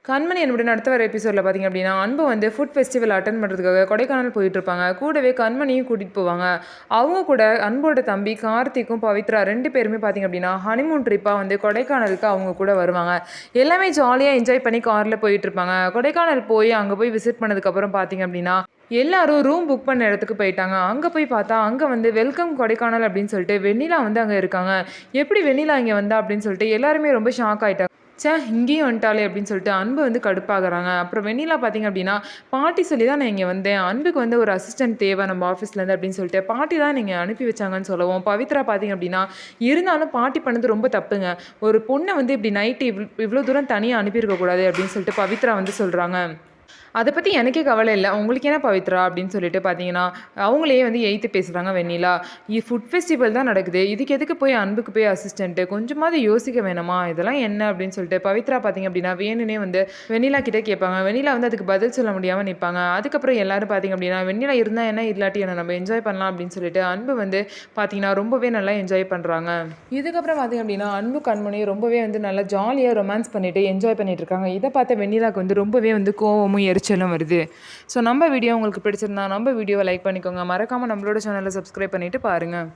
கண்மணி என்னுடைய அடுத்த வர எபிசோடில் பார்த்திங்க அப்படின்னா அன்பு வந்து ஃபுட் ஃபெஸ்டிவல் அட்டன் பண்ணுறதுக்காக கொடைக்கானல் போயிட்டுருப்பாங்க. கூடவே கண்மணியும் கூட்டிகிட்டு போவாங்க. அவங்க கூட அன்போட தம்பி கார்த்திக்கும் பவித்ரா 2 பேருமே பார்த்திங்க அப்படின்னா ஹனிமூன் ட்ரிப்பாக வந்து கொடைக்கானலுக்கு அவங்க கூட வருவாங்க. எல்லாமே ஜாலியாக என்ஜாய் பண்ணி காரில் போயிட்டுருப்பாங்க. கொடைக்கானல் போய் அங்கே போய் விசிட் பண்ணதுக்கப்புறம் பார்த்திங்க அப்படின்னா எல்லாரும் ரூம் புக் பண்ண இடத்துக்கு போயிட்டாங்க. அங்கே போய் பார்த்தா அங்கே வந்து வெல்கம் கொடைக்கானல் அப்படின்னு சொல்லிட்டு வெண்ணிலா வந்து அங்கே இருக்காங்க. எப்படி வெண்ணிலா இங்கே வந்தா அப்படின்னு சொல்லிட்டு எல்லாருமே ரொம்ப ஷாக் ஆகிட்டாங்க. இங்கேயும் வந்துட்டாலே அப்படின்னு சொல்லிட்டு அன்பு வந்து கடுப்பாகிறாங்க. அப்புறம் வெண்ணிலா பார்த்திங்க அப்படின்னா பாட்டி சொல்லி தான் நான் இங்கே வந்தேன். அன்புக்கு வந்து ஒரு அசிஸ்டன்ட் தேவை நம்ம ஆஃபீஸ்லேருந்து அப்படின்னு சொல்லிட்டு பாட்டி தான் நீங்கள் அனுப்பி வச்சாங்கன்னு சொல்லவும் பவித்ரா பார்த்திங்க அப்படின்னா இருந்தாலும் பாட்டி பண்ணது ரொம்ப தப்புங்க. ஒரு பொண்ணை வந்து இப்படி நைட்டு இவ்வளோ தூரம் தனியாக அனுப்பியிருக்கக்கூடாது அப்படின்னு சொல்லிட்டு பவித்ரா வந்து சொல்கிறாங்க. அதை பற்றி எனக்கே கவலை இல்லை, உங்களுக்கு என்ன பவித்ரா அப்படின்னு சொல்லிட்டு பார்த்தீங்கன்னா அவங்களே வந்து எய்த்து பேசுகிறாங்க வெண்ணிலா. ஃபுட் ஃபெஸ்டிவல் தான் நடக்குது, இதுக்கு எதுக்கு போய் அன்புக்கு போய் அசிஸ்டண்ட்டு, கொஞ்சமாவது யோசிக்க வேணாமா, இதெல்லாம் என்ன அப்படின்னு சொல்லிட்டு பவித்ரா பார்த்தீங்க அப்படின்னா வேணுனே வந்து வெண்ணிலா கிட்டே கேட்பாங்க. வெண்ணிலா வந்து அதுக்கு பதில் சொல்ல முடியாமல் நிற்பாங்க. அதுக்கப்புறம் எல்லாரும் பார்த்தீங்க அப்படின்னா வெண்ணிலா இருந்தால் என்ன இல்லாட்டி என்ன நம்ம என்ஜாய் பண்ணலாம் அப்படின்னு சொல்லிட்டு அன்பு வந்து பார்த்தீங்கன்னா ரொம்பவே நல்லா என்ஜாய் பண்ணுறாங்க. இதுக்கப்புறம் பார்த்தீங்க அப்படின்னா அன்பு கண்மணி ரொம்பவே வந்து நல்லா ஜாலியாக ரொமான்ஸ் பண்ணிட்டு என்ஜாய் பண்ணிட்டு இருக்காங்க. இதை பார்த்த வெண்ணிலாவுக்கு வந்து ரொம்பவே வந்து கோவமும் எரிச்சலும் வருது. ஸோ நம்ம வீடியோ உங்களுக்கு பிடிச்சிருந்தா நம்ம வீடியோவை லைக் பண்ணிக்கோங்க. மறக்காமல் நம்மளோட சேனலை சப்ஸ்கிரைப் பண்ணிவிட்டு பாருங்கள்.